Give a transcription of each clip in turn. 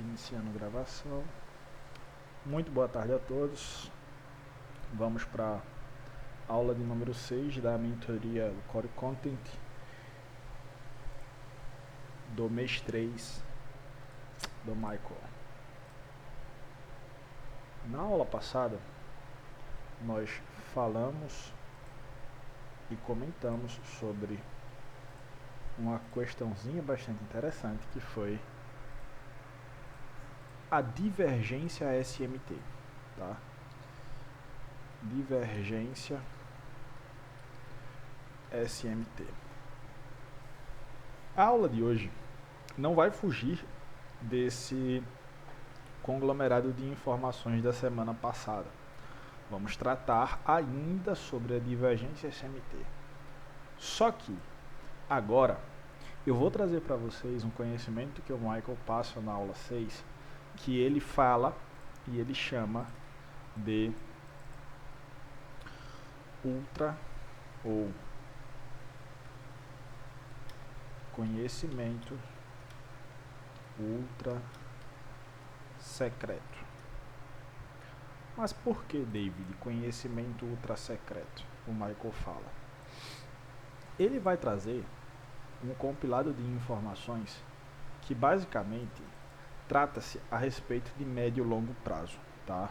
Iniciando gravação. Muito boa tarde a todos. Vamos para a aula de número 6 da mentoria Core Content do mês 3 do Michael. Na aula passada, nós falamos e comentamos sobre uma questãozinha bastante interessante, que foi a divergência SMT, tá? Divergência SMT. A aula de hoje não vai fugir desse conglomerado de informações da semana passada. Vamos tratar ainda sobre a divergência SMT. Só que agora eu vou trazer para vocês um conhecimento que o Michael passa na aula 6, que ele fala e ele chama de ultra ou conhecimento ultra secreto. Mas por que, David, conhecimento ultra secreto? O Michael fala. Ele vai trazer um compilado de informações que basicamente trata-se a respeito de médio e longo prazo, tá?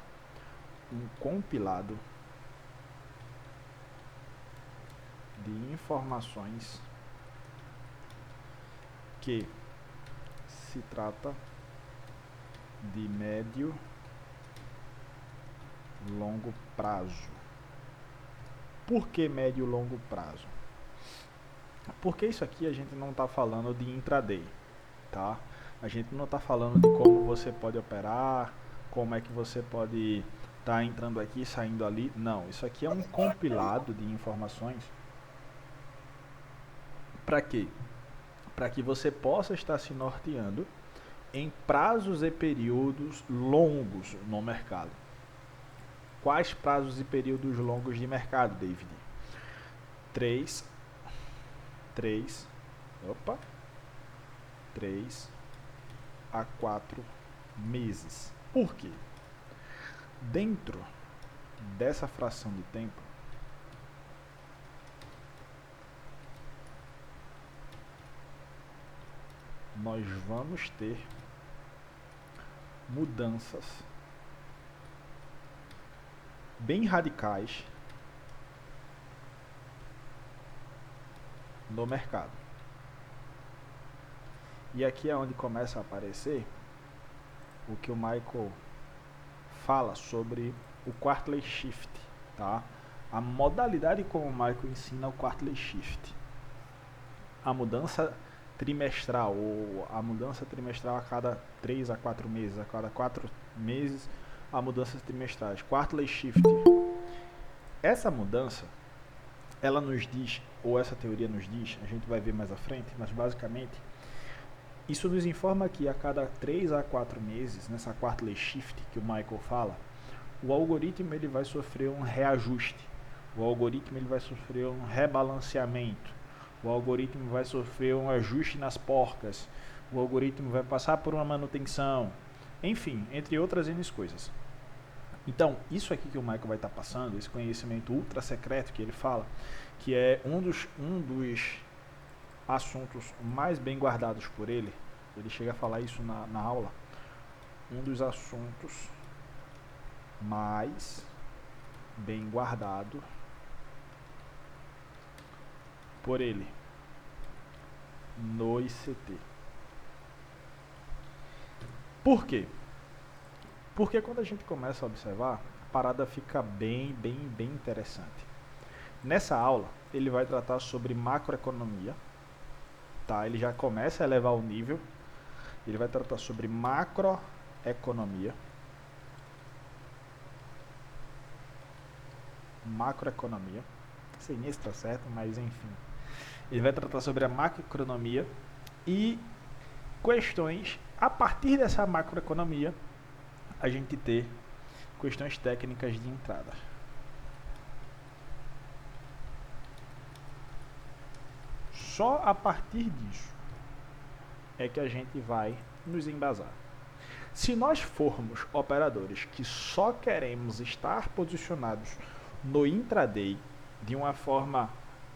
Um compilado de informações que se trata de médio e longo prazo. Por que médio e longo prazo? Porque isso aqui a gente não está falando de intraday, tá? A gente não está falando de como você pode operar, como é que você pode estar entrando aqui e saindo ali. Não, isso aqui é um compilado de informações. Para quê? Para que você possa estar se norteando em prazos e períodos longos no mercado. Quais prazos e períodos longos de mercado, David? 3 a 4 meses. Por quê? Dentro dessa fração de tempo, nós vamos ter mudanças bem radicais no mercado. E aqui é onde começa a aparecer o que o Michael fala sobre o Quarterly Shift, tá? A modalidade como o Michael ensina o Quarterly Shift. A mudança trimestral, ou a mudança trimestral a cada 3 a 4 meses, a cada 4 meses a mudanças trimestrais. Quarterly Shift. Essa mudança, ela nos diz, ou essa teoria nos diz, a gente vai ver mais à frente, mas basicamente isso nos informa que a cada 3 a 4 meses, nessa Quarterly Shift que o Michael fala, o algoritmo ele vai sofrer um reajuste, o algoritmo ele vai sofrer um rebalanceamento, o algoritmo vai sofrer um ajuste nas porcas, o algoritmo vai passar por uma manutenção, enfim, entre outras N coisas. Então, isso aqui que o Michael vai estar passando, esse conhecimento ultra secreto que ele fala, que é um dos assuntos mais bem guardados por ele chega a falar isso na aula, um dos assuntos mais bem guardado por ele no ICT. Por quê? Porque quando a gente começa a observar, a parada fica bem interessante. Nessa aula, ele vai tratar sobre macroeconomia, tá? Ele já começa a elevar o nível. Ele vai tratar sobre macroeconomia. Macroeconomia. Não sei nem se está certo, mas enfim. Ele vai tratar sobre a macroeconomia e questões a partir dessa macroeconomia a gente ter questões técnicas de entrada. Só a partir disso é que a gente vai nos embasar. Se nós formos operadores que só queremos estar posicionados no intraday de uma forma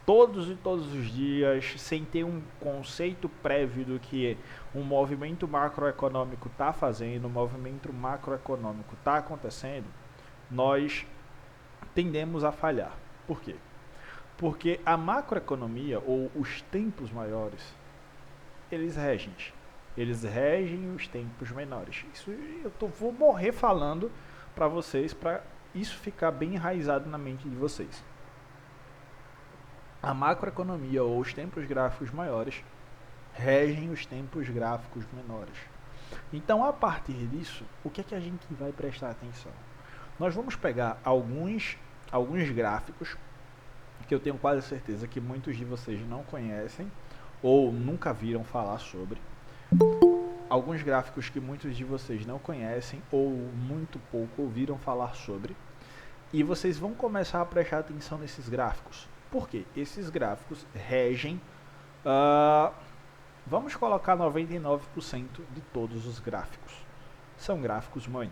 todos os dias, sem ter um conceito prévio do que um movimento macroeconômico está fazendo, um movimento macroeconômico está acontecendo, nós tendemos a falhar. Por quê? Porque a macroeconomia, ou os tempos maiores, eles regem os tempos menores. Isso vou morrer falando para vocês, para isso ficar bem enraizado na mente de vocês. A macroeconomia, ou os tempos gráficos maiores, regem os tempos gráficos menores. Então, a partir disso, o que é que a gente vai prestar atenção? Nós vamos pegar alguns gráficos que eu tenho quase certeza que muitos de vocês não conhecem ou nunca viram falar sobre. Alguns gráficos que muitos de vocês não conhecem ou muito pouco ouviram falar sobre. E vocês vão começar a prestar atenção nesses gráficos. Por quê? Esses gráficos regem, vamos colocar 99% de todos os gráficos. São gráficos mães.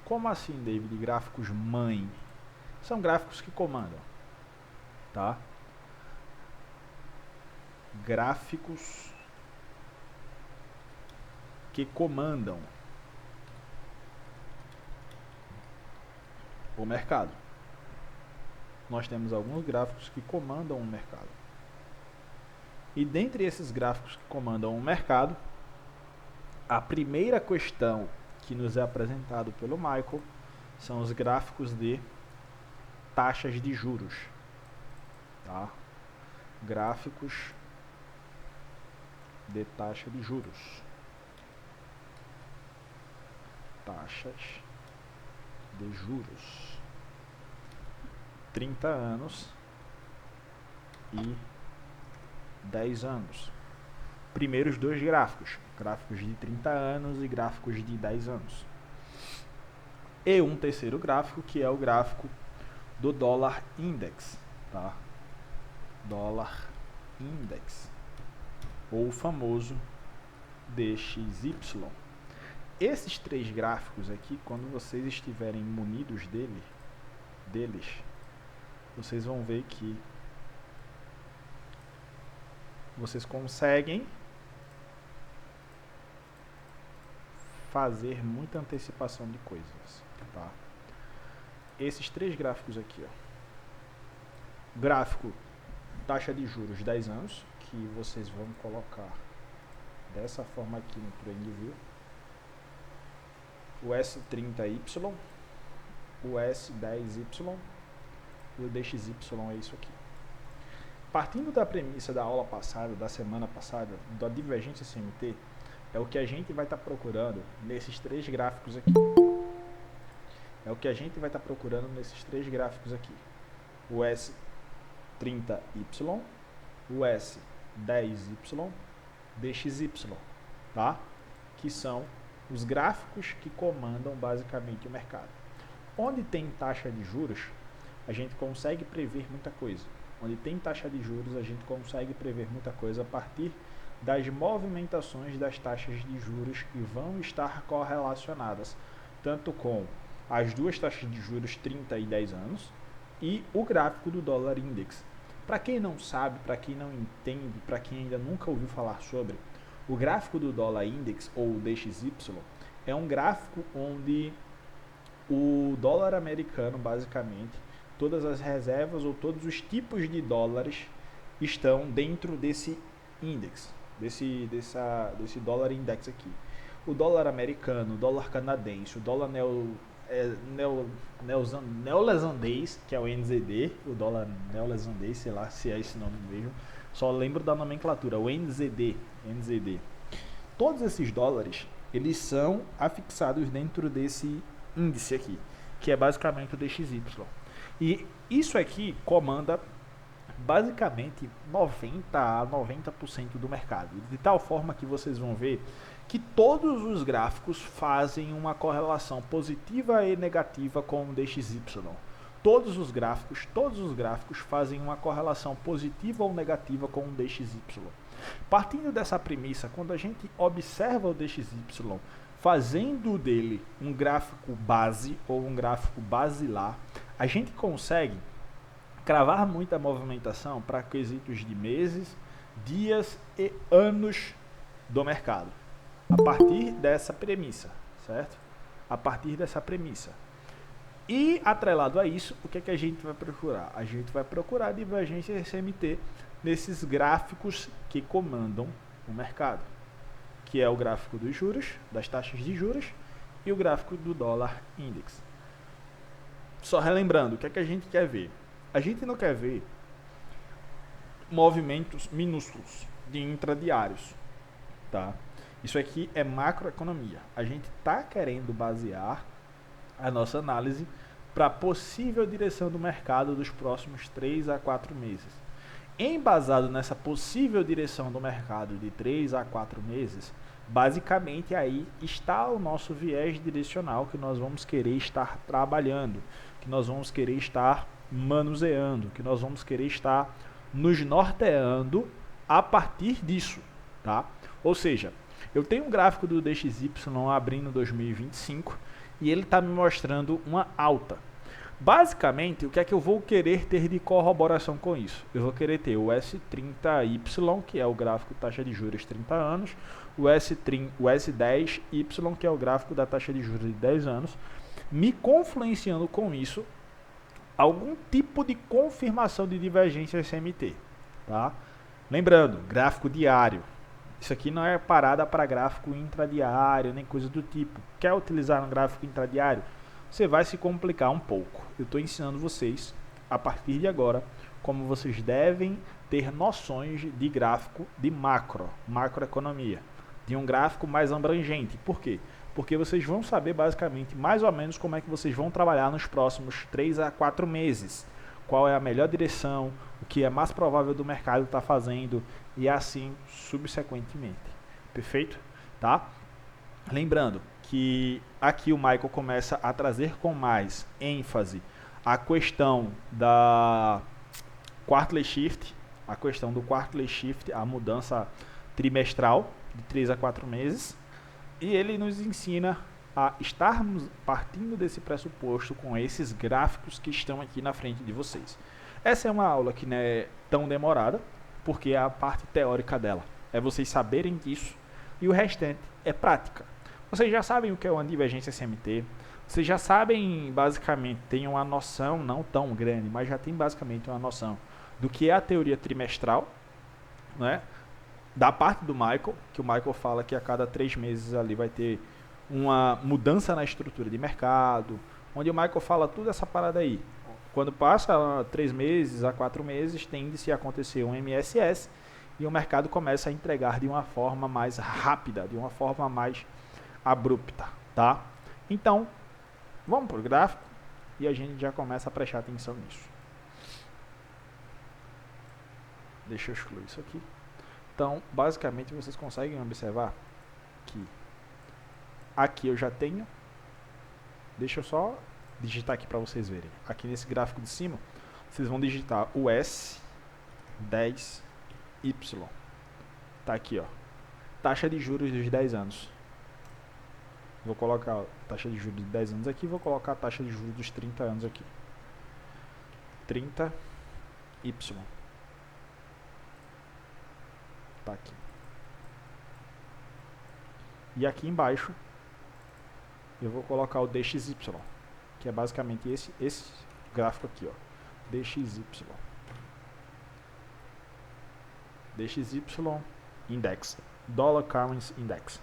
Como assim, David? Gráficos mãe? São gráficos que comandam. Tá? Gráficos que comandam o mercado. Nós temos alguns gráficos que comandam o mercado. E dentre esses gráficos que comandam o mercado, a primeira questão que nos é apresentado pelo Michael são os gráficos de taxas de juros. Tá? Gráficos de taxa de juros. Taxas de juros. 30 anos e 10 anos. Primeiros dois gráficos. Gráficos de 30 anos e gráficos de 10 anos. E um terceiro gráfico, que é o gráfico do dólar index. Tá? Dólar index, ou o famoso DXY. Esses três gráficos aqui, quando vocês estiverem munidos deles, vocês vão ver que vocês conseguem fazer muita antecipação de coisas. Tá? Esses três gráficos aqui, ó. Gráfico taxa de juros 10 anos, que vocês vão colocar dessa forma aqui no TradingView. O S30Y, o S10Y e o DXY é isso aqui. Partindo da premissa da aula passada, da semana passada, da divergência CMT, é o que a gente vai estar procurando nesses três gráficos aqui. É o que a gente vai estar procurando nesses três gráficos aqui. O S30Y, o S10Y, DXY, tá? Que são os gráficos que comandam basicamente o mercado. Onde tem taxa de juros, a gente consegue prever muita coisa. Onde tem taxa de juros, a gente consegue prever muita coisa a partir das movimentações das taxas de juros que vão estar correlacionadas tanto com as duas taxas de juros 30 e 10 anos e o gráfico do dólar index. Para quem não sabe, para quem não entende, para quem ainda nunca ouviu falar sobre, o gráfico do dólar index, ou DXY, é um gráfico onde o dólar americano, basicamente, todas as reservas ou todos os tipos de dólares estão dentro desse índice, desse dólar index aqui. O dólar americano, o dólar canadense, o dólar neozelandês, que é o NZD, o dólar neozelandês, sei lá se é esse nome mesmo, só lembro da nomenclatura, o NZD. Todos esses dólares, eles são afixados dentro desse índice aqui, que é basicamente o DXY. E isso aqui comanda basicamente 90 a 90% do mercado, de tal forma que vocês vão ver que todos os gráficos fazem uma correlação positiva e negativa com o DXY. Todos os gráficos fazem uma correlação positiva ou negativa com o DXY. Partindo dessa premissa, quando a gente observa o DXY fazendo dele um gráfico base ou um gráfico basilar, a gente consegue cravar muita movimentação para quesitos de meses, dias e anos do mercado. A partir dessa premissa, certo? A partir dessa premissa. E atrelado a isso, o que é que a gente vai procurar? A gente vai procurar divergência CMT nesses gráficos que comandam o mercado, que é o gráfico dos juros, das taxas de juros e o gráfico do dólar index. Só relembrando, o que é que a gente quer ver? A gente não quer ver movimentos minúsculos de intradiários, tá? Isso aqui é macroeconomia. A gente está querendo basear a nossa análise para a possível direção do mercado dos próximos 3 a 4 meses. Embasado nessa possível direção do mercado de 3 a 4 meses, basicamente aí está o nosso viés direcional que nós vamos querer estar trabalhando, que nós vamos querer estar manuseando, que nós vamos querer estar nos norteando a partir disso, tá? Ou seja, eu tenho um gráfico do DXY abrindo 2025 e ele está me mostrando uma alta. Basicamente, o que é que eu vou querer ter de corroboração com isso? Eu vou querer ter o S30Y, que é o gráfico taxa de juros 30 anos, o S10Y, que é o gráfico da taxa de juros de 10 anos, me confluenciando com isso algum tipo de confirmação de divergência SMT, tá? Lembrando, gráfico diário. Isso aqui não é parada para gráfico intradiário, nem coisa do tipo. Quer utilizar um gráfico intradiário? Você vai se complicar um pouco. Eu estou ensinando vocês, a partir de agora, como vocês devem ter noções de gráfico de macroeconomia, de um gráfico mais abrangente. Por quê? Porque vocês vão saber basicamente mais ou menos como é que vocês vão trabalhar nos próximos 3 a 4 meses. Qual é a melhor direção, o que é mais provável do mercado estar fazendo e assim subsequentemente. Perfeito? Tá? Lembrando que aqui o Michael começa a trazer com mais ênfase a questão da quarterly shift, a questão do quarterly shift, a mudança trimestral de 3 a 4 meses, e ele nos ensina a estarmos partindo desse pressuposto com esses gráficos que estão aqui na frente de vocês. Essa é uma aula que não é tão demorada, porque é a parte teórica dela. É vocês saberem disso e o restante é prática. Vocês já sabem o que é uma divergência SMT, vocês já sabem, basicamente, tem uma noção, não tão grande, mas já tem basicamente uma noção do que é a teoria trimestral, né? Da parte do Michael, que o Michael fala que a cada 3 meses ali vai ter uma mudança na estrutura de mercado, onde o Michael fala tudo essa parada aí. Quando passa 3 meses a 4 meses, tende-se a acontecer um MSS e o mercado começa a entregar de uma forma mais rápida, de uma forma mais abrupta, tá? Então, vamos para o gráfico e a gente já começa a prestar atenção nisso. Deixa eu excluir isso aqui. Então, basicamente, vocês conseguem observar que aqui eu já tenho. Deixa eu só digitar aqui para vocês verem. Aqui nesse gráfico de cima, vocês vão digitar o S10Y. Tá aqui, ó. Taxa de juros dos 10 anos. Vou colocar a taxa de juros de 10 anos aqui, vou colocar a taxa de juros dos 30 anos aqui. 30Y. Tá aqui. E aqui embaixo eu vou colocar o DXY, que é basicamente esse gráfico aqui, ó. DXY. DXY Index. Dollar Currency Index.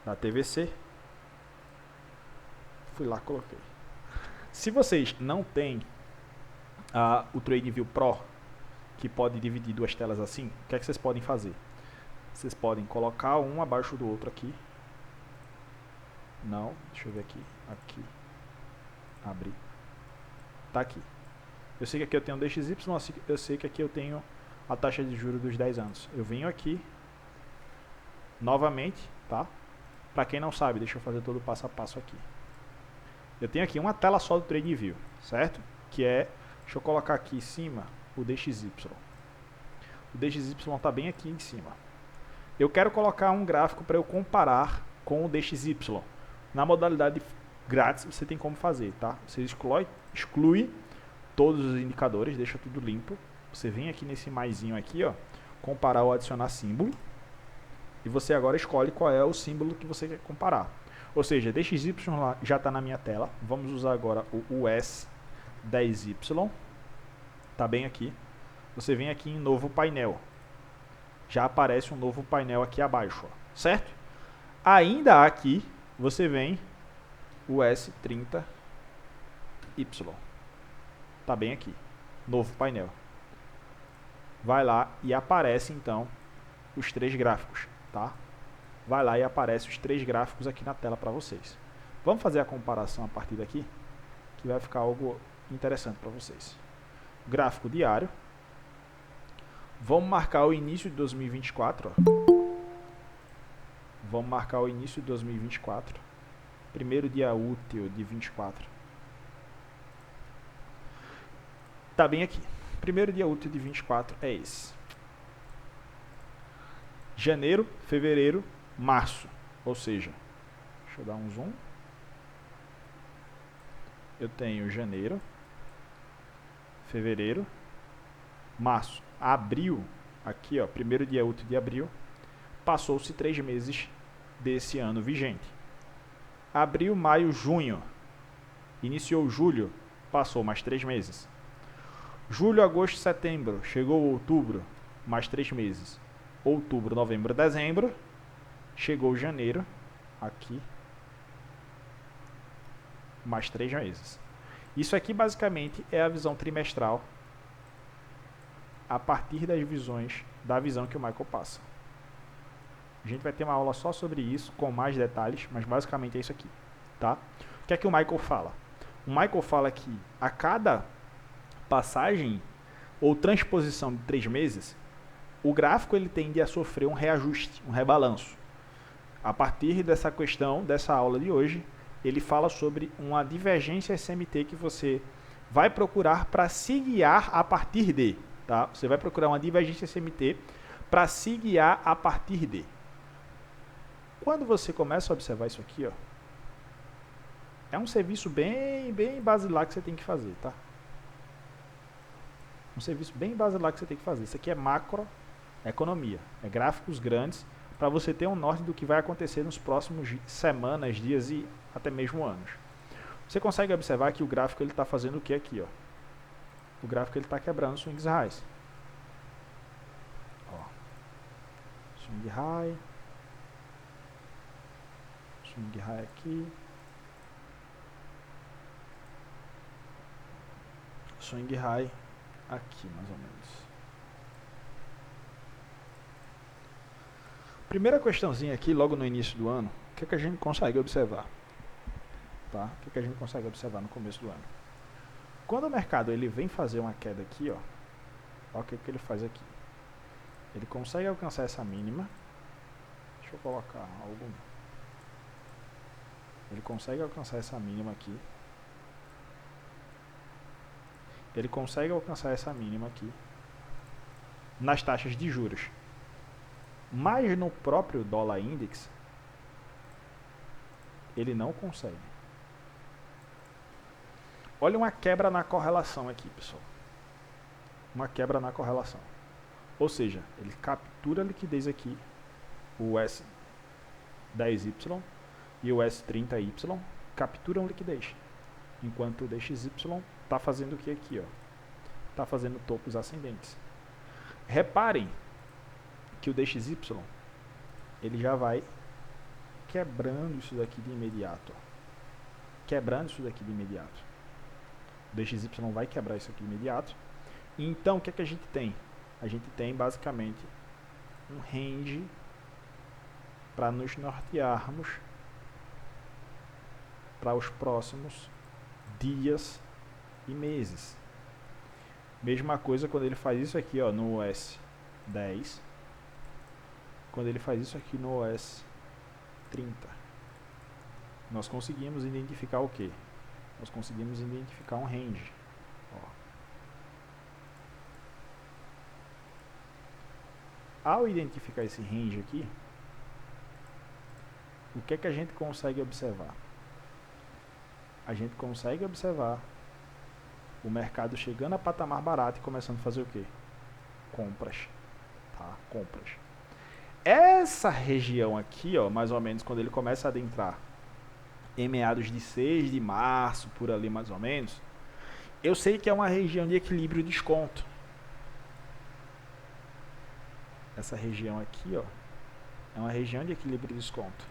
Da TVC. Fui lá, coloquei. Se vocês não têm o TradingView Pro, que pode dividir 2 telas assim, o que é que vocês podem fazer? Vocês podem colocar um abaixo do outro aqui. Não, deixa eu ver aqui. Aqui. Abrir. Tá aqui. Eu sei que aqui eu tenho DXY, eu sei que aqui eu tenho a taxa de juros dos 10 anos. Eu venho aqui, novamente, tá? Para quem não sabe, deixa eu fazer todo o passo a passo aqui. Eu tenho aqui uma tela só do TradingView, certo? Que é, deixa eu colocar aqui em cima o DXY. O DXY está bem aqui em cima. Eu quero colocar um gráfico para eu comparar com o DXY. Na modalidade grátis você tem como fazer, tá? Você exclui todos os indicadores, deixa tudo limpo. Você vem aqui nesse maisinho aqui, ó, comparar ou adicionar símbolo. E você agora escolhe qual é o símbolo que você quer comparar. Ou seja, DXY já está na minha tela. Vamos usar agora o US10Y. Está bem aqui. Você vem aqui em novo painel. Já aparece um novo painel aqui abaixo, ó, certo? Ainda aqui, você vem o S30Y. Tá bem aqui. Novo painel. Vai lá e aparece então os 3 gráficos, tá? Vai lá e aparece os 3 gráficos aqui na tela para vocês. Vamos fazer a comparação a partir daqui, que vai ficar algo interessante para vocês. Gráfico diário. Vamos marcar o início de 2024, ó. Vamos marcar o início de 2024. Primeiro dia útil de 24. Tá bem aqui. Primeiro dia útil de 24 é esse. Janeiro, fevereiro, março. Ou seja, deixa eu dar um zoom. Eu tenho janeiro, fevereiro, março, abril. Aqui, ó, primeiro dia útil de abril. Passou-se 3 meses desse ano vigente. Abril, maio, junho. Iniciou julho, passou mais 3 meses. Julho, agosto, setembro, chegou outubro, mais 3 meses. Outubro, novembro, dezembro, chegou janeiro, aqui, mais 3 meses. Isso aqui basicamente é a visão trimestral a partir das visões, da visão que o Michael passa. A gente vai ter uma aula só sobre isso, com mais detalhes, mas basicamente é isso aqui, tá? O que é que o Michael fala? O Michael fala que a cada passagem ou transposição de 3 meses, o gráfico ele tende a sofrer um reajuste, um rebalanço. A partir dessa questão, dessa aula de hoje, ele fala sobre uma divergência SMT que você vai procurar para se guiar a partir de, tá? Você vai procurar uma divergência SMT para se guiar a partir de. Quando você começa a observar isso aqui, ó, é um serviço bem basilar que você tem que fazer, tá? Um serviço bem basilar que você tem que fazer. Isso aqui é macroeconomia, é gráficos grandes para você ter um norte do que vai acontecer nos próximos semanas, dias e até mesmo anos. Você consegue observar que o gráfico ele está fazendo o que aqui, ó? O gráfico ele está quebrando swings highs. Ó. Swing high. Swing high aqui. Swing high aqui, mais ou menos. Primeira questãozinha aqui, logo no início do ano, o que é que a gente consegue observar? Tá? O que é que a gente consegue observar no começo do ano? Quando o mercado ele vem fazer uma queda aqui, ó, olha o que é que ele faz aqui. Ele consegue alcançar essa mínima. Deixa eu colocar algum. Ele consegue alcançar essa mínima aqui. Ele consegue alcançar essa mínima aqui nas taxas de juros. Mas no próprio dólar index, ele não consegue. Olha uma quebra na correlação aqui, pessoal. Uma quebra na correlação. Ou seja, ele captura a liquidez aqui, o S10Y e o S30Y capturam liquidez. Enquanto o DXY está fazendo o que aqui, ó? Está fazendo topos ascendentes. Reparem que o DXY ele já vai quebrando isso daqui de imediato. Ó. Quebrando isso daqui de imediato. O DXY vai quebrar isso aqui de imediato. E então, o que é que a gente tem? A gente tem basicamente um range para nos nortearmos para os próximos dias e meses. Mesma coisa quando ele faz isso aqui, ó, no US10. Quando ele faz isso aqui no US30. Nós conseguimos identificar o quê? Nós conseguimos identificar um range. Ó. Ao identificar esse range aqui, o que é que a gente consegue observar? A gente consegue observar o mercado chegando a patamar barato e começando a fazer o quê? Compras, tá? Compras. Essa região aqui, ó, mais ou menos, quando ele começa a adentrar em meados de 6 de março, por ali mais ou menos, eu sei que é uma região de equilíbrio e desconto. Essa região aqui, ó, é uma região de equilíbrio e desconto.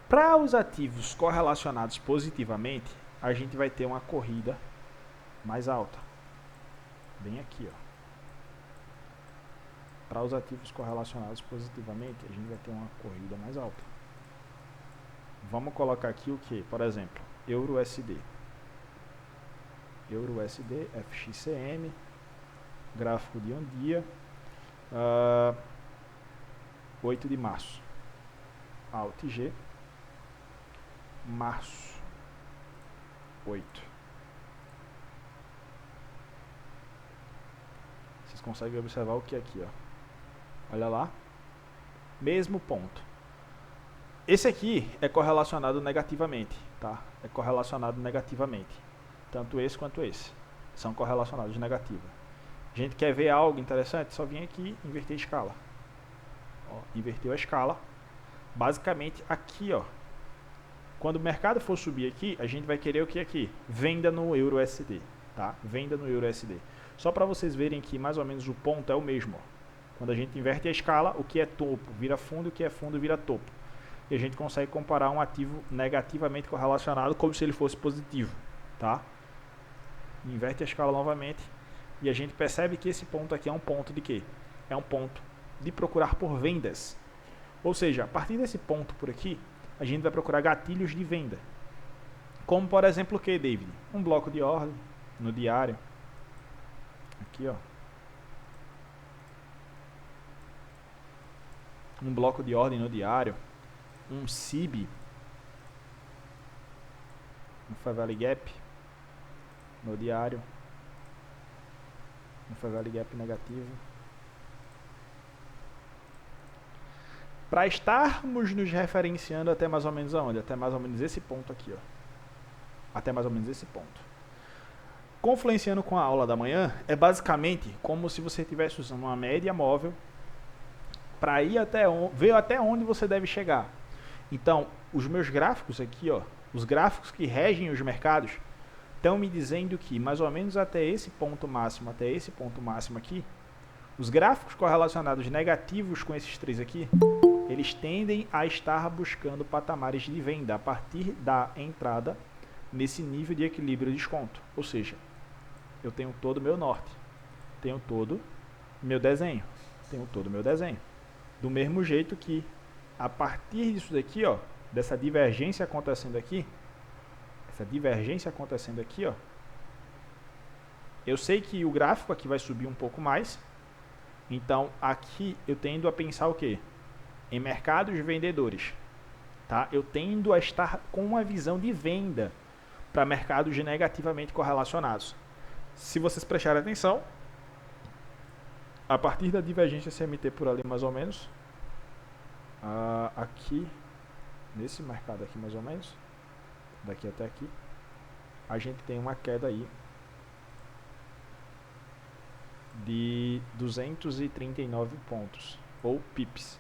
Para os ativos correlacionados positivamente, a gente vai ter uma corrida mais alta. Bem aqui, ó. Para os ativos correlacionados positivamente, a gente vai ter uma corrida mais alta. Vamos colocar aqui o que? Por exemplo, Euro-USD. Euro-USD, FXCM, gráfico de um dia, 8 de março. Alt G, março, 8. Vocês conseguem observar o que é aqui, ó. Olha lá. Mesmo ponto. Esse aqui é correlacionado negativamente, tá? É correlacionado negativamente. Tanto esse quanto esse. São correlacionados negativos. A gente quer ver algo interessante? Só vem aqui e inverter a escala. Ó, inverteu a escala. Basicamente aqui, ó. Quando o mercado for subir aqui, a gente vai querer o que aqui? Venda no Euro-USD, tá? Venda no Euro-USD. Só para vocês verem que mais ou menos o ponto é o mesmo, ó. Quando a gente inverte a escala, o que é topo vira fundo, o que é fundo vira topo. E a gente consegue comparar um ativo negativamente correlacionado como se ele fosse positivo, tá? Inverte a escala novamente e a gente percebe que esse ponto aqui é um ponto de quê? É um ponto de procurar por vendas. Ou seja, a partir desse ponto por aqui, a gente vai procurar gatilhos de venda. Como, por exemplo, o que, David? Um bloco de ordem no diário. Aqui, ó. Um bloco de ordem no diário. Um SIB. Um Fair Value Gap no diário. Um Fair Value Gap negativo. Para estarmos nos referenciando até mais ou menos aonde? Até mais ou menos esse ponto aqui, ó. Até mais ou menos esse ponto. Confluenciando com a aula da manhã, é basicamente como se você estivesse usando uma média móvel para ir ver até onde você deve chegar. Então, os meus gráficos aqui, ó, os gráficos que regem os mercados, estão me dizendo que mais ou menos até esse ponto máximo aqui, os gráficos correlacionados negativos com esses três aqui, eles tendem a estar buscando patamares de venda a partir da entrada nesse nível de equilíbrio e desconto. Ou seja, eu tenho todo o meu norte, tenho todo o meu desenho, Do mesmo jeito que a partir disso daqui, ó, dessa divergência acontecendo aqui, ó, eu sei que o gráfico aqui vai subir um pouco mais. Então, aqui eu tendo a pensar o quê? Em mercados vendedores, tá? Eu tendo a estar com uma visão de venda para mercados negativamente correlacionados. Se vocês prestarem atenção, a partir da divergência CMT por ali mais ou menos, aqui, nesse mercado aqui mais ou menos, daqui até aqui, a gente tem uma queda aí de 239 pontos, ou pips.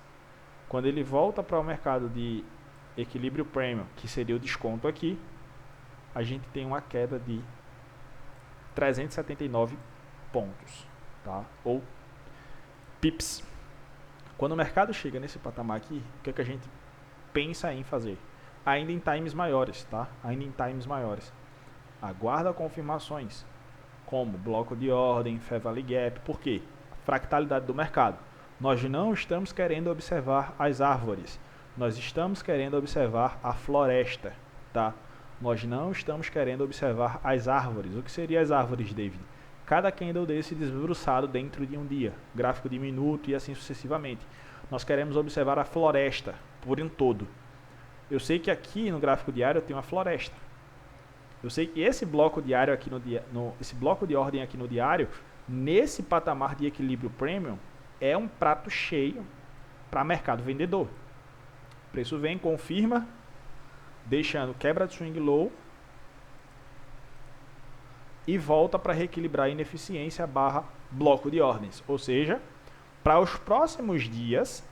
Quando ele volta para o mercado de equilíbrio premium, que seria o desconto aqui, a gente tem uma queda de 379 pontos, tá? Ou pips. Quando o mercado chega nesse patamar aqui, o que é que a gente pensa em fazer? Ainda em times maiores, tá? Aguarda confirmações, como bloco de ordem, Fair Value Gap. Por quê? Fractalidade do mercado. Nós não estamos querendo observar as árvores, nós estamos querendo observar a floresta, tá? Nós não estamos querendo observar as árvores. O que seriam as árvores, David? Cada candle desse desbruçado dentro de um dia, gráfico de minuto e assim sucessivamente. Nós queremos observar a floresta por um todo. Eu sei que aqui no gráfico diário eu tenho uma floresta. Eu sei que esse bloco diário aqui esse bloco de ordem aqui no diário, nesse patamar de equilíbrio premium, é um prato cheio para mercado vendedor. O preço vem, confirma, deixando quebra de swing low e volta para reequilibrar a ineficiência barra bloco de ordens. Ou seja, para os próximos dias,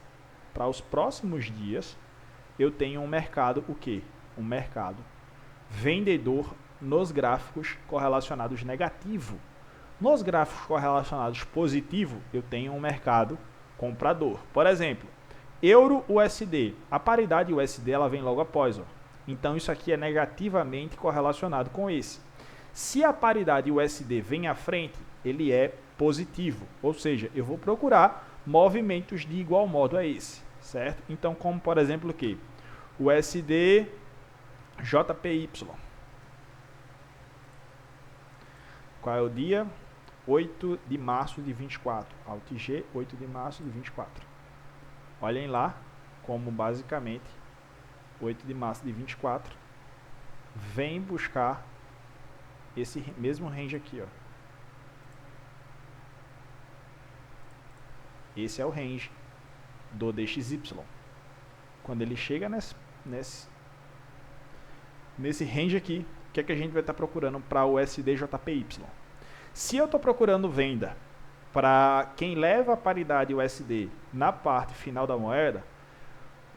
eu tenho um mercado, o quê? Um mercado vendedor nos gráficos correlacionados negativo. Nos gráficos correlacionados positivo, eu tenho um mercado comprador. Por exemplo, euro USD. A paridade USD ela vem logo após. Ó. Então isso aqui é negativamente correlacionado com esse. Se a paridade USD vem à frente, ele é positivo. Ou seja, eu vou procurar movimentos de igual modo a esse. Certo? Então, como por exemplo o que? USD JPY. Qual é o dia? 8 de março de 24. AltG, 8 de março de 24. Olhem lá como basicamente 8 de março de 24 vem buscar esse mesmo range aqui. Ó. Esse é o range do DXY. Quando ele chega nesse range aqui, o que é que a gente vai estar procurando para o USD-JPY? Se eu estou procurando venda para quem leva a paridade USD na parte final da moeda,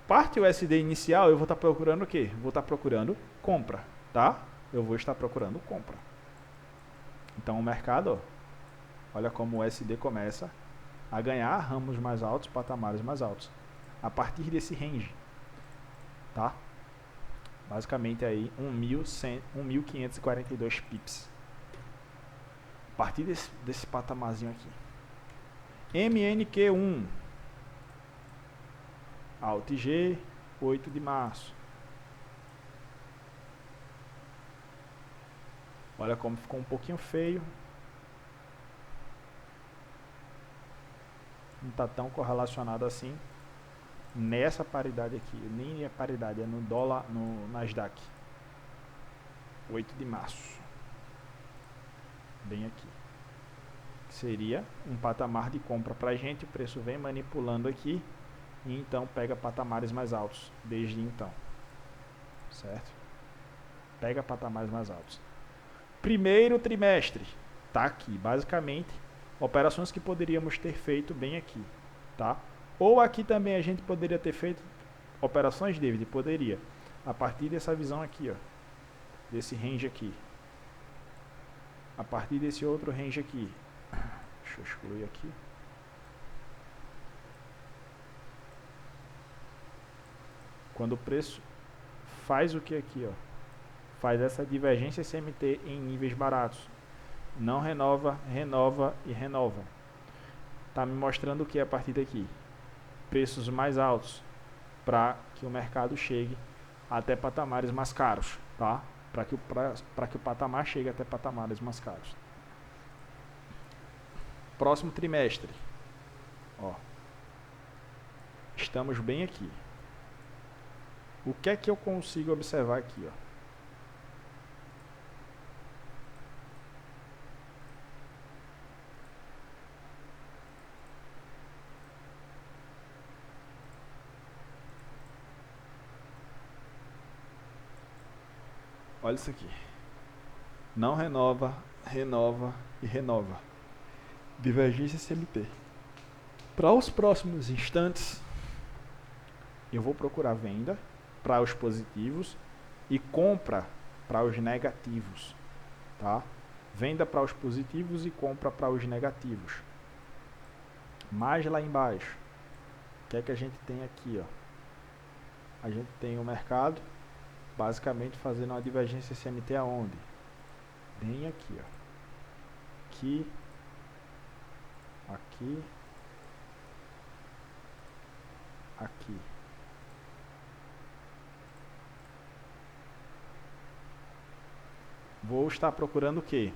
parte USD inicial eu vou estar procurando o quê? Vou estar procurando compra, tá? Eu vou estar procurando compra. Então o mercado, ó, olha como o USD começa a ganhar ramos mais altos, patamares mais altos, a partir desse range, tá? Basicamente aí 1.542 pips. A partir desse patamarzinho aqui. MNQ1. AltG, 8 de março. Olha como ficou um pouquinho feio. Não está tão correlacionado assim nessa paridade aqui. Nem é paridade, é no dólar, no Nasdaq. 8 de março. Bem aqui. Seria um patamar de compra para a gente. O preço vem manipulando aqui. E então pega patamares mais altos. Desde então. Certo? Pega patamares mais altos. Primeiro trimestre. Tá aqui. Basicamente, operações que poderíamos ter feito bem aqui. Tá? Ou aqui também a gente poderia ter feito operações, David? Poderia. A partir dessa visão aqui, ó. Desse range aqui. A partir desse outro range aqui. Deixa eu excluir aqui. Quando o preço faz o que aqui, ó? Faz essa divergência CMT em níveis baratos. Não renova, renova e renova. Tá me mostrando o que a partir daqui? Preços mais altos para que o mercado chegue até patamares mais caros, tá? Para que o patamar chegue até patamares mais caros. Próximo trimestre. Ó. Estamos bem aqui. O que é que eu consigo observar aqui? Ó? Olha isso aqui. Não renova, renova e renova. Divergência CMT. Para os próximos instantes, eu vou procurar venda para os positivos e compra para os negativos. Tá? Venda para os positivos e compra para os negativos. Mais lá embaixo, o que é que a gente tem aqui? Ó? A gente tem o mercado basicamente fazendo uma divergência CMT aonde? Bem aqui, ó. Aqui, aqui, aqui. Vou estar procurando o quê?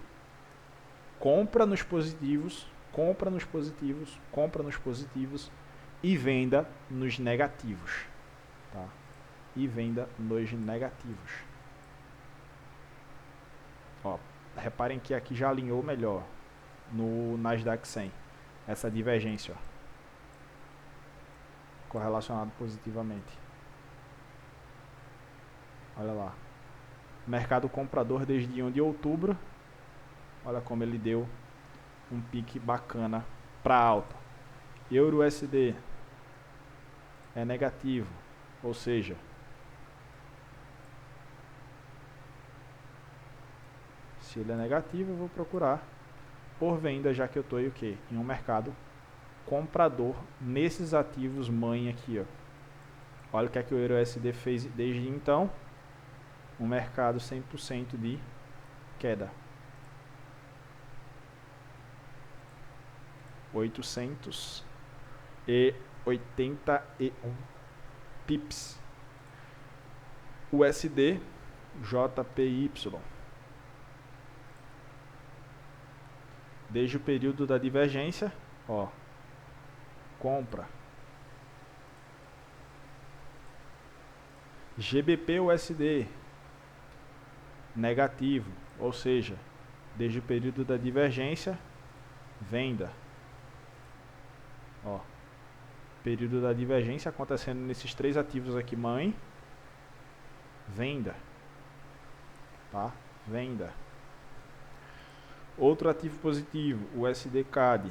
Compra nos positivos, compra nos positivos, compra nos positivos e venda nos negativos, tá? E venda nos negativos. Ó, reparem que aqui já alinhou melhor no Nasdaq 100 essa divergência, ó, correlacionado positivamente. Olha lá. Mercado comprador desde 1 de outubro. Olha como ele deu um pique bacana para alta. Euro USD é negativo, ou seja, se ele é negativo, eu vou procurar por venda, já que eu estou em um mercado comprador nesses ativos mãe aqui, ó. Olha o que é que o Euro USD fez desde então. Um mercado 100% de queda. 881 pips. USD JPY. Desde o período da divergência, ó, compra. GBP USD negativo, ou seja, desde o período da divergência, venda. Ó, período da divergência acontecendo nesses três ativos aqui, mãe, venda, tá? Venda. Outro ativo positivo, o USD CAD,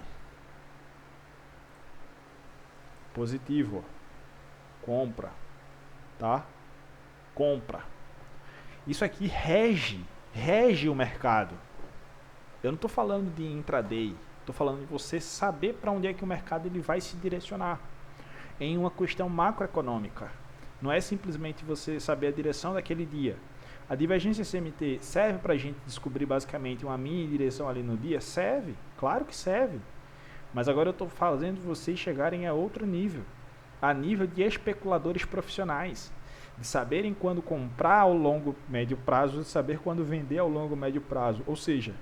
positivo, ó, compra, tá? Compra. Isso aqui rege o mercado. Eu não estou falando de intraday, estou falando de você saber para onde é que o mercado ele vai se direcionar em uma questão macroeconômica. Não é simplesmente você saber a direção daquele dia. A divergência CMT serve para a gente descobrir basicamente uma mini direção ali no dia? Serve, claro que serve. Mas agora eu estou fazendo vocês chegarem a outro nível, a nível de especuladores profissionais, de saberem quando comprar ao longo, médio prazo, de saber quando vender ao longo, médio prazo. Ou seja,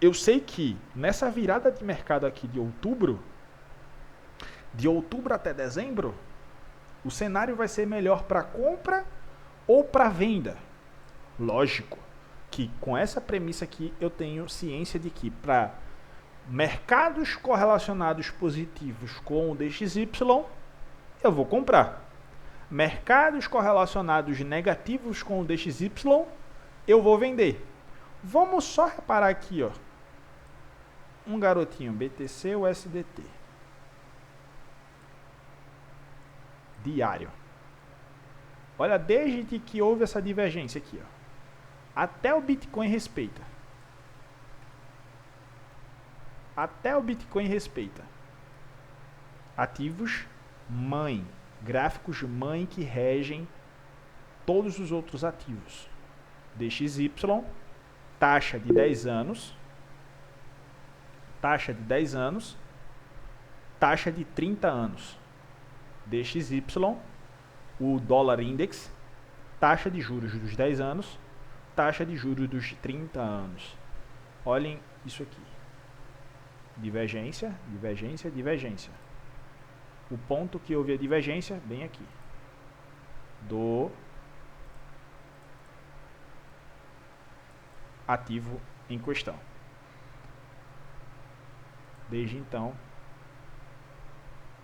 eu sei que nessa virada de mercado aqui de outubro até dezembro, o cenário vai ser melhor para compra ou para venda. Lógico que com essa premissa aqui eu tenho ciência de que para mercados correlacionados positivos com o DXY, eu vou comprar. Mercados correlacionados negativos com o DXY, eu vou vender. Vamos só reparar aqui, ó. Um garotinho, BTC USDT. Diário. Olha, desde que houve essa divergência aqui, ó, até o Bitcoin respeita. Até o Bitcoin respeita. Ativos mãe. Gráficos mãe que regem todos os outros ativos. DXY, taxa de 10 anos, taxa de 10 anos, taxa de 30 anos. DXY, o dólar index, taxa de juros dos 10 anos, taxa de juros dos 30 anos. Olhem isso aqui. Divergência, divergência, divergência. O ponto que houve a divergência, bem aqui. Do ativo em questão. Desde então,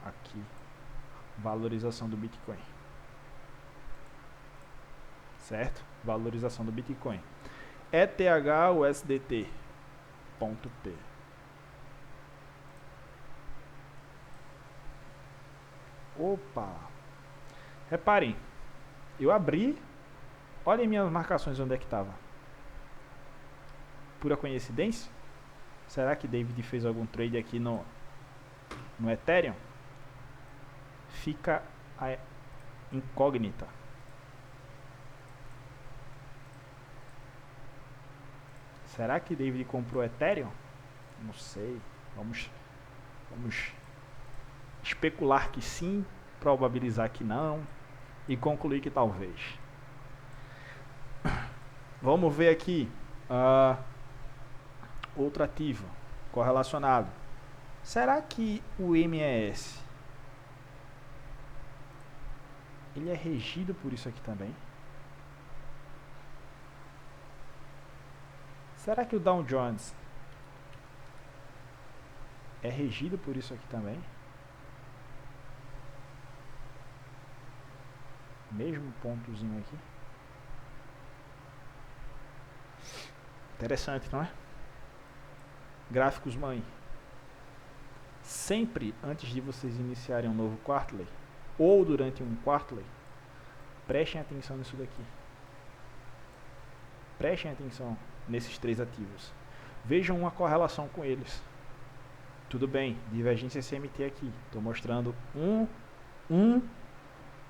aqui, valorização do Bitcoin. Certo? Valorização do Bitcoin. ETH USDT. Ponto P. Opa! Reparem, eu abri, olhem minhas marcações onde é que estava. Pura coincidência? Será que David fez algum trade aqui no Ethereum? Fica a incógnita. Será que David comprou Ethereum? Não sei. Vamos especular que sim, probabilizar que não e concluir que talvez. Vamos ver aqui outro ativo correlacionado. Será que o MES ele é regido por isso aqui também? Será que o Dow Jones é regido por isso aqui também? Mesmo pontozinho aqui. Interessante, não é? Gráficos mãe. Sempre antes de vocês iniciarem um novo quarterly, ou durante um quarterly, prestem atenção nisso daqui. Prestem atenção nesses 3 ativos. Vejam uma correlação com eles. Tudo bem, divergência CMT aqui. Estou mostrando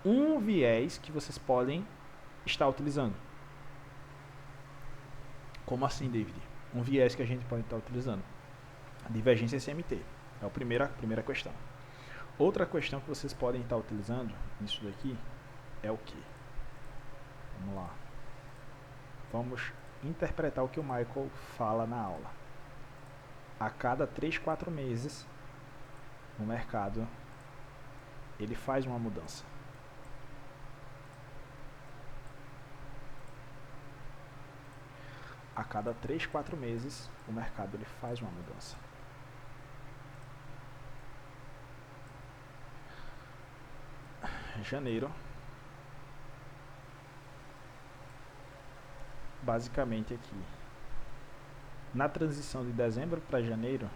um viés que vocês podem estar utilizando. Como assim, David? Um viés que a gente pode estar utilizando. A divergência CMT. É a primeira questão. Outra questão que vocês podem estar utilizando nisso daqui é o que? Vamos lá. Vamos interpretar o que o Michael fala na aula. A cada 3, 4 meses, no mercado, ele faz uma mudança. A cada 3, 4 meses, o mercado ele faz uma mudança. Janeiro. Basicamente aqui. Na transição de dezembro para janeiro,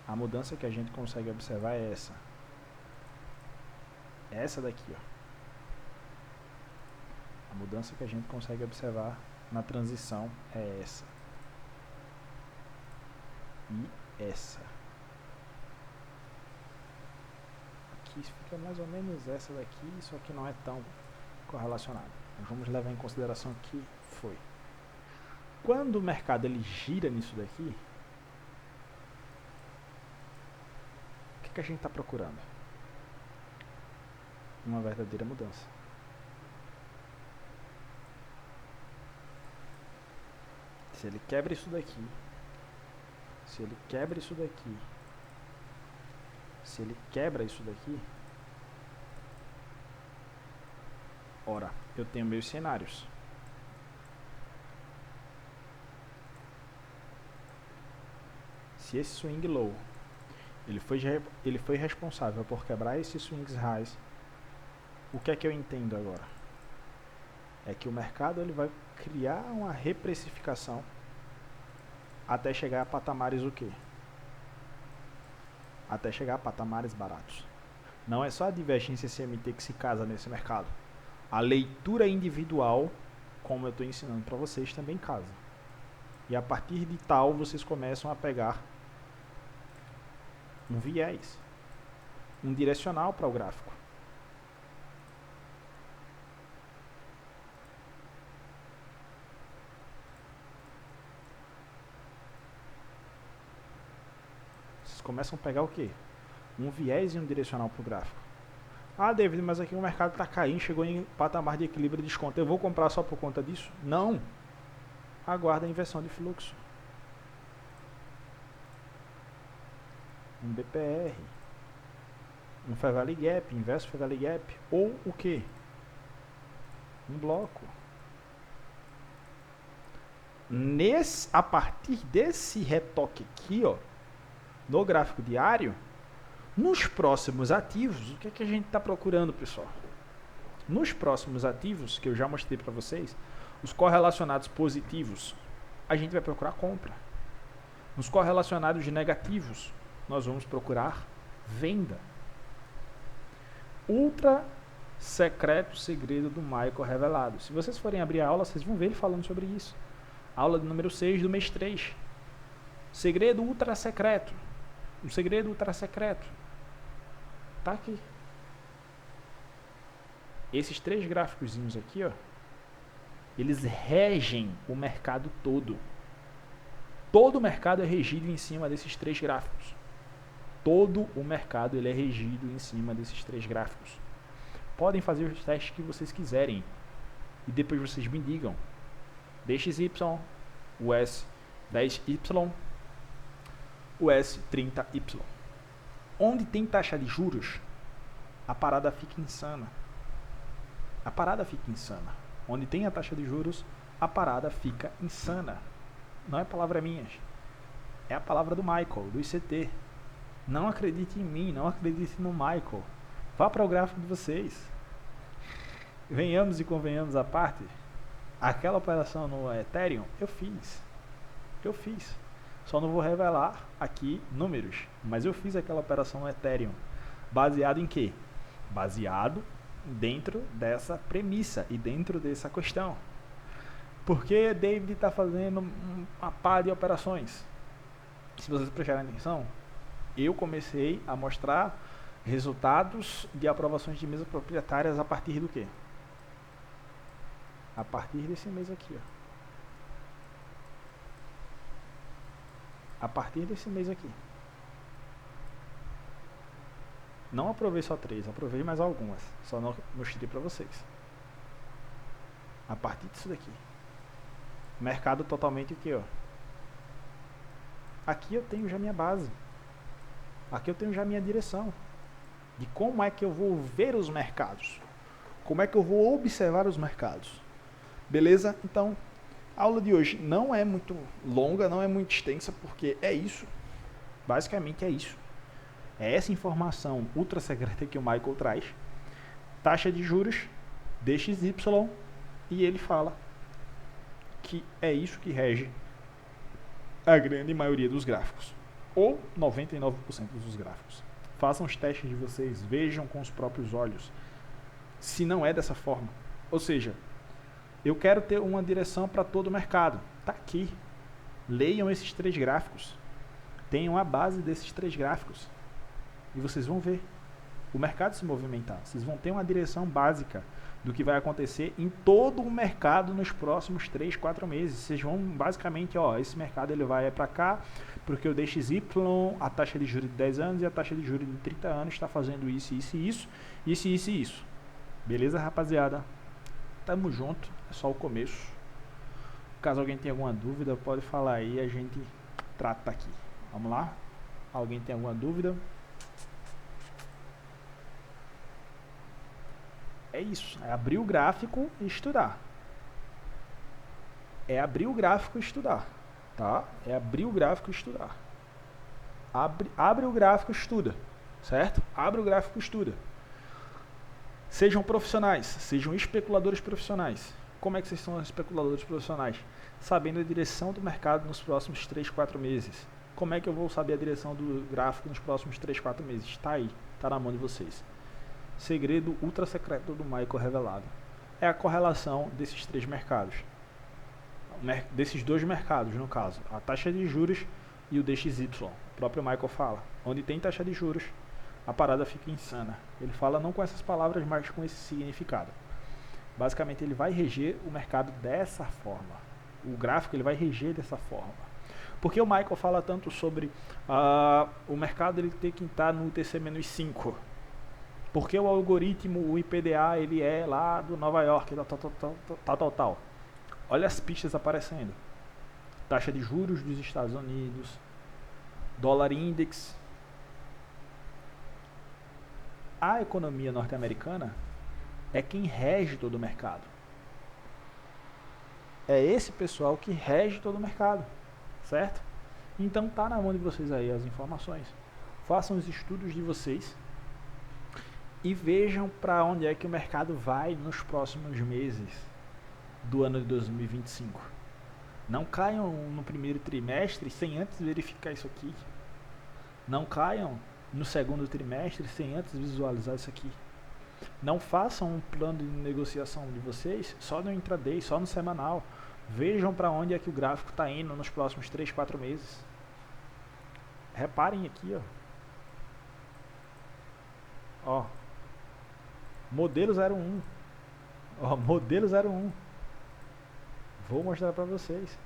a mudança que a gente consegue observar é essa. É essa daqui, ó. A mudança que a gente consegue observar na transição é essa. E essa. Aqui fica mais ou menos essa daqui, só que não é tão correlacionado. Mas vamos levar em consideração que foi. Quando o mercado ele gira nisso daqui, o que a gente está procurando? Uma verdadeira mudança. Se ele quebra isso daqui, se ele quebra isso daqui, se ele quebra isso daqui, ora, eu tenho meus cenários. Se esse swing low, ele foi responsável por quebrar esses swings highs, o que é que eu entendo agora? É que o mercado ele vai criar uma reprecificação até chegar a patamares o quê? Até chegar a patamares baratos. Não é só a divergência CMT que se casa nesse mercado. A leitura individual, como eu estou ensinando para vocês, também casa. E a partir de tal, vocês começam a pegar um viés, um direcional para o gráfico. Vocês começam a pegar o quê? Um viés e um direcional para o gráfico. Ah, David, mas aqui o mercado está caindo, chegou em patamar de equilíbrio e desconto. Eu vou comprar só por conta disso? Não. Aguarda a inversão de fluxo. Um BPR, um Fair Value Gap, inverso Fair Value Gap, ou o que? Um bloco. A partir desse retoque aqui, ó, no gráfico diário, nos próximos ativos, o que é que a gente está procurando, pessoal? Nos próximos ativos, que eu já mostrei para vocês, os correlacionados positivos, a gente vai procurar compra. Nos correlacionados negativos, nós vamos procurar venda. Ultra secreto segredo do Michael revelado. Se vocês forem abrir a aula, vocês vão ver ele falando sobre isso. Aula número 6 do mês 3. Segredo ultra secreto. Um segredo ultra secreto. Tá aqui. Esses 3 gráficozinhos aqui, ó, eles regem o mercado todo. Todo o mercado é regido em cima desses 3 gráficos. Todo o mercado ele é regido em cima desses 3 gráficos. Podem fazer os testes que vocês quiserem. E depois vocês me digam. DXY, US 10Y, US 30Y. Onde tem taxa de juros, a parada fica insana. A parada fica insana. Onde tem a taxa de juros, a parada fica insana. Não é palavra minha. É a palavra do Michael, do ICT. Não acredite em mim, não acredite no Michael. Vá para o gráfico de vocês. Venhamos e convenhamos à parte. Aquela operação no Ethereum, eu fiz. Eu fiz. Só não vou revelar aqui números, mas eu fiz aquela operação no Ethereum. Baseado em quê? Baseado dentro dessa premissa e dentro dessa questão. Porque David está fazendo uma pá de operações. Se vocês prestarem atenção, eu comecei a mostrar resultados de aprovações de mesas proprietárias a partir do quê? A partir desse mês aqui, ó. A partir desse mês aqui. Não aprovei só 3, aprovei mais algumas. Só não mostrei para vocês. A partir disso daqui. Mercado totalmente aqui, ó. Aqui eu tenho já minha base. Aqui eu tenho já minha direção. De como é que eu vou ver os mercados. Como é que eu vou observar os mercados. Beleza? Então, a aula de hoje não é muito longa, não é muito extensa, porque é isso. Basicamente é isso. É essa informação ultra secreta que o Michael traz. Taxa de juros, DXY, e ele fala que é isso que rege a grande maioria dos gráficos. Ou 99% dos gráficos. Façam os testes de vocês, vejam com os próprios olhos. Se não é dessa forma. Ou seja, eu quero ter uma direção para todo o mercado. Está aqui. Leiam esses 3 gráficos. Tenham a base desses 3 gráficos. E vocês vão ver o mercado se movimentar. Vocês vão ter uma direção básica do que vai acontecer em todo o mercado nos próximos 3, 4 meses. Vocês vão basicamente, ó, esse mercado ele vai para cá, porque o DXY, a taxa de juros de 10 anos e a taxa de juros de 30 anos está fazendo isso, isso e isso, isso, isso e isso. Beleza, rapaziada? Tamo junto, é só o começo. Caso alguém tenha alguma dúvida, pode falar aí, a gente trata aqui. Vamos lá? Alguém tem alguma dúvida? É isso, é abrir o gráfico e estudar. É abrir o gráfico e estudar, tá? É abrir o gráfico e estudar. Abre o gráfico e estuda, certo? Abre o gráfico e estuda. Sejam profissionais, sejam especuladores profissionais. Como é que vocês são especuladores profissionais? Sabendo a direção do mercado nos próximos 3, 4 meses. Como é que eu vou saber a direção do gráfico nos próximos 3, 4 meses? Está aí, está na mão de vocês. Segredo ultra secreto do Michael revelado. É a correlação desses 3 mercados. Desses 2 mercados, no caso. A taxa de juros e o DXY. O próprio Michael fala. Onde tem taxa de juros, a parada fica insana. Ele fala não com essas palavras, mas com esse significado. Basicamente, ele vai reger o mercado dessa forma. O gráfico ele vai reger dessa forma. Porque o Michael fala tanto sobre o mercado ele ter que estar no UTC-5. Porque o algoritmo, o IPDA, ele é lá do Nova York, tal. Olha as pistas aparecendo. Taxa de juros dos Estados Unidos, dólar index. A economia norte-americana é quem rege todo o mercado. É esse pessoal que rege todo o mercado, certo? Então tá na mão de vocês aí as informações. Façam os estudos de vocês e vejam para onde é que o mercado vai nos próximos meses do ano de 2025. Não caiam no primeiro trimestre sem antes verificar isso aqui. Não caiam no segundo trimestre sem antes visualizar isso aqui. Não façam um plano de negociação de vocês só no intraday, só no semanal. Vejam para onde é que o gráfico está indo nos próximos 3, 4 meses. Reparem aqui, ó. Modelo 01. Ó, modelo 01. Vou mostrar para vocês.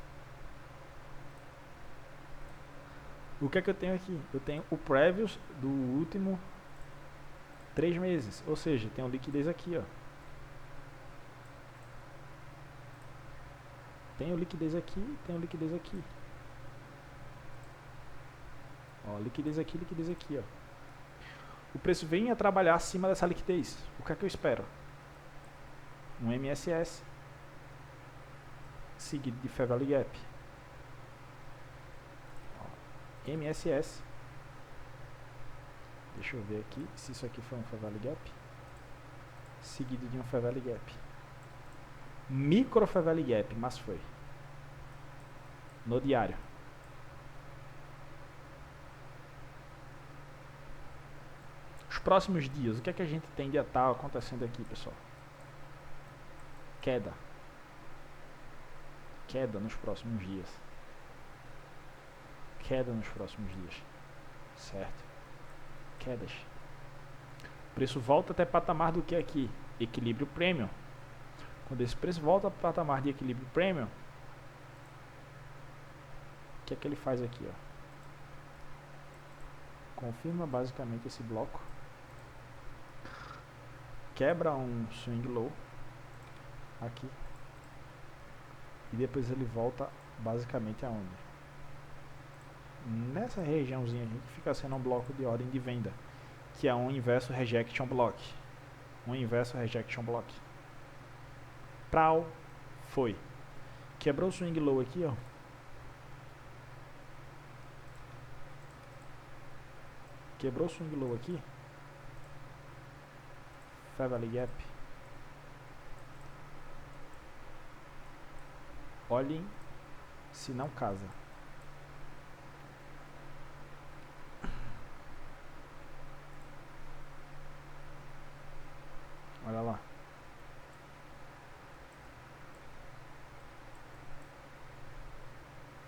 O que é que eu tenho aqui? Eu tenho o previous do último 3 meses. Ou seja, tem liquidez aqui, ó. Tenho liquidez aqui, tenho liquidez aqui. Ó, liquidez aqui, ó. O preço vem a trabalhar acima dessa liquidez. O que é que eu espero? Um MSS seguido de Fair Value Gap. Ó, MSS. Deixa eu ver aqui se isso aqui foi um Fair Value Gap. Seguido de um Fair Value Gap. Micro Fair Value Gap, mas foi. no diário. Os próximos dias, o que é que a gente tende a estar acontecendo aqui, pessoal? Queda. Queda nos próximos dias. Queda nos próximos dias. Certo? Quedas. O preço volta até patamar do que aqui? Equilíbrio premium. Quando esse preço volta para o patamar de equilíbrio premium, o que é que ele faz aqui? Ó? Confirma basicamente esse bloco. Quebra um swing low aqui. E depois ele volta basicamente aonde? Nessa regiãozinha aqui que fica sendo um bloco de ordem de venda, que é um inverso rejection block. Um inverso rejection block. Prau, foi. Quebrou o swing low aqui, ó. Quebrou o swing low aqui. Fair Value Gap. Olhem se não casa. Olha lá.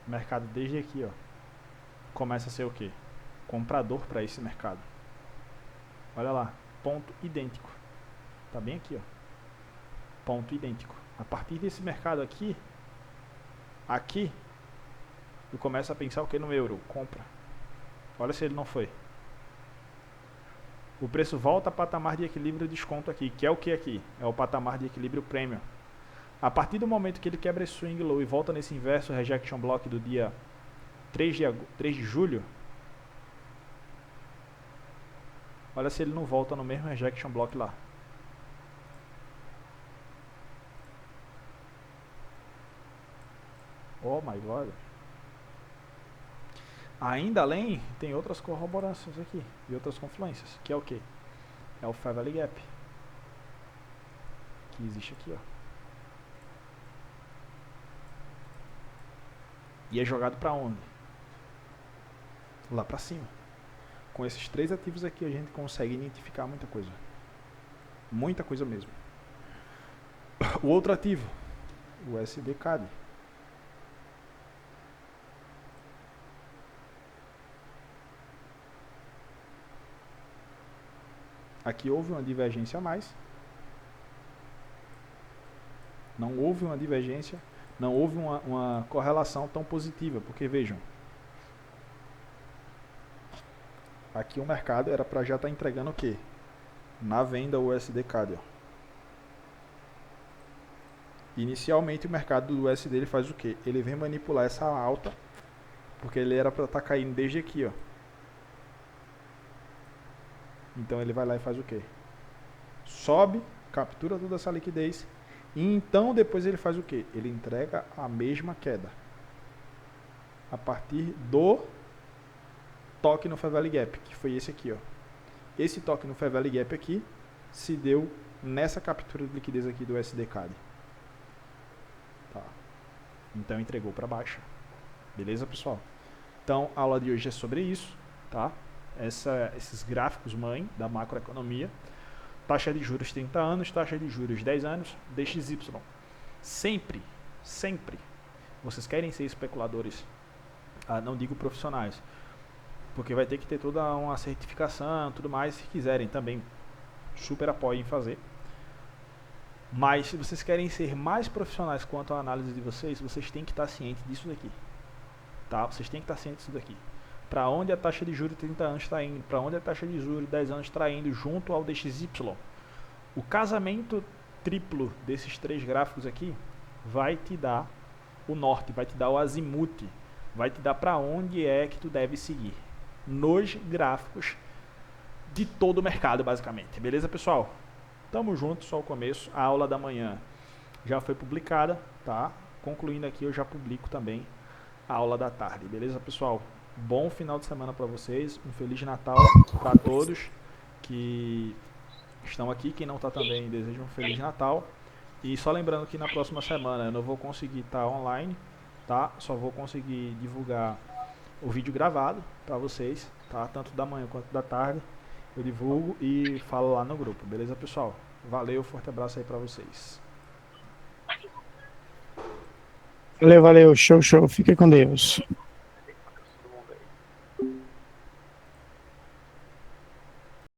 O mercado desde aqui, ó, começa a ser o quê? Comprador para esse mercado. Olha lá, ponto idêntico. Tá bem aqui, ó. Ponto idêntico. A partir desse mercado aqui, eu começo a pensar o que no euro? Compra. Olha se ele não foi. O preço volta a patamar de equilíbrio e desconto aqui, que é o que aqui? É o patamar de equilíbrio premium. A partir do momento que ele quebra esse swing low e volta nesse inverso rejection block do dia 3 de julho, olha se ele não volta no mesmo rejection block lá. Oh my god. Ainda além, tem outras corroborações aqui e outras confluências, que é o que? É o Fair Value Gap, que existe aqui, ó. E é jogado para onde? Lá para cima. Com esses três ativos aqui a gente consegue identificar muita coisa. Muita coisa mesmo. O outro ativo, o USD-CAD. Aqui houve uma divergência a mais. Não houve uma divergência, não houve uma correlação tão positiva, porque vejam, aqui o mercado era para já estar entregando o quê? Na venda o USD-CAD. Inicialmente o mercado do USD ele faz o quê? Ele vem manipular essa alta, porque ele era para estar caindo desde aqui, ó. Então ele vai lá e faz o quê? Sobe, captura toda essa liquidez e então depois ele faz o quê? Ele entrega a mesma queda a partir do toque no Fair Value Gap, que foi esse aqui, ó. Esse toque no Fair Value Gap aqui se deu nessa captura de liquidez aqui do USD-CAD. Tá. Então entregou para baixo. Beleza, pessoal? Então a aula de hoje é sobre isso, tá? Esses gráficos mãe da macroeconomia. Taxa de juros 30 anos, taxa de juros 10 anos, DXY. Sempre, vocês querem ser especuladores, não digo profissionais, porque vai ter que ter toda uma certificação, tudo mais, se quiserem também, super apoio em fazer. Mas se vocês querem ser mais profissionais quanto à análise de vocês têm que estar cientes disso daqui, tá? Vocês têm que estar cientes disso daqui. Para onde a taxa de juros 30 anos está indo, para onde a taxa de juros 10 anos está indo, junto ao DXY. O casamento triplo desses três gráficos aqui vai te dar o norte, vai te dar o azimuth, vai te dar para onde é que tu deve seguir nos gráficos de todo o mercado, basicamente. Beleza, pessoal? Tamo junto, só o começo. A aula da manhã já foi publicada, tá? Concluindo aqui, eu já publico também a aula da tarde. Beleza, pessoal? Bom final de semana para vocês, um Feliz Natal para todos que estão aqui, quem não está também desejo um Feliz Natal. E só lembrando que na próxima semana eu não vou conseguir estar online, tá? Só vou conseguir divulgar o vídeo gravado para vocês, tá? Tanto da manhã quanto da tarde. Eu divulgo e falo lá no grupo, beleza, pessoal? Valeu, forte abraço aí para vocês. Valeu, valeu. Show, show. Fique com Deus.